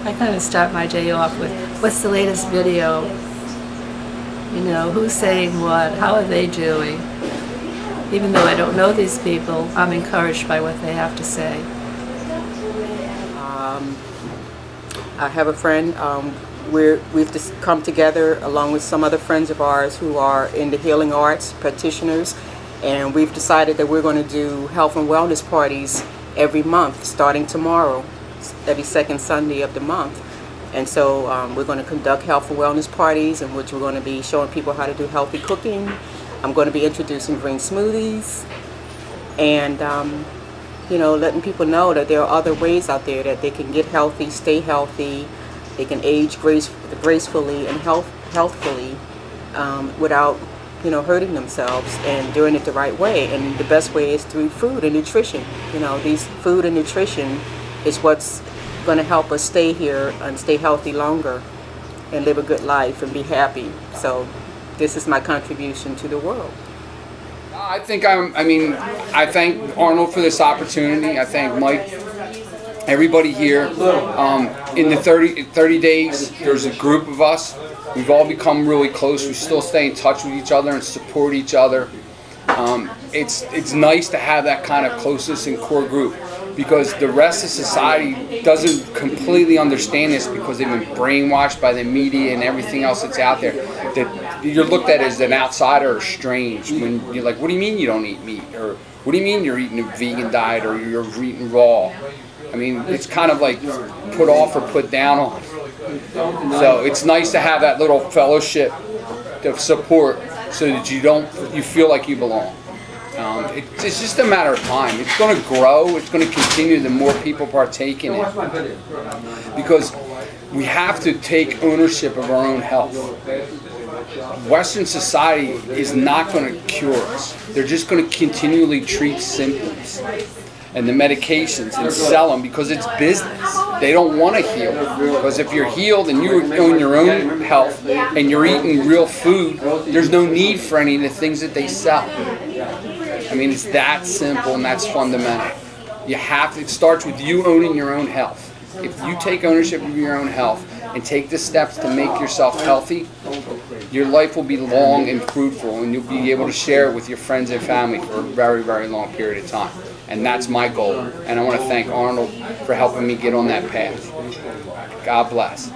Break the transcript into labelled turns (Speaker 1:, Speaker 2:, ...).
Speaker 1: I kind of start my day off with, what's the latest video? You know, who's saying what? How are they doing? Even though I don't know these people, I'm encouraged by what they have to say.
Speaker 2: I have a friend. We've just come together along with some other friends of ours who are in the healing arts practitioners, and we've decided that we're going to do health and wellness parties every month starting tomorrow, every second Sunday of the month. And so we're going to conduct health and wellness parties in which we're going to be showing people how to do healthy cooking. I'm going to be introducing green smoothies and you know, letting people know that there are other ways out there that they can get healthy, stay healthy, they can age gracefully and healthfully without, you know, hurting themselves, and doing it the right way. And the best way is through food and nutrition. You know, these food and nutrition is what's going to help us stay here and stay healthy longer and live a good life and be happy. So this is my contribution to the world.
Speaker 3: I thank Arnold for this opportunity. I thank Mike, everybody here. In the 30 days, there's a group of us. We've all become really close. We still stay in touch with each other and support each other. It's nice to have that kind of closeness and core group, because the rest of society doesn't completely understand this, because they've been brainwashed by the media and everything else that's out there. That you're looked at as an outsider or strange when you're like, what do you mean you don't eat meat? Or what do you mean you're eating a vegan diet, or you're eating raw? I mean, it's kind of like put off or put down on. So it's nice to have that little fellowship of support, so that you feel like you belong. It's just a matter of time. It's going to grow. It's going to continue the more people partake in it, because we have to take ownership of our own health. Western society is not going to cure us. They're just going to continually treat symptoms and the medications and sell them, because it's business. They don't want to heal, because if you're healed and you own your own health and you're eating real food, there's no need for any of the things that they sell. I mean, it's that simple, and that's fundamental. It starts with you owning your own health. If you take ownership of your own health and take the steps to make yourself healthy, your life will be long and fruitful, and you'll be able to share it with your friends and family for a very, very long period of time. And that's my goal. And I want to thank Arnold for helping me get on that path. God bless.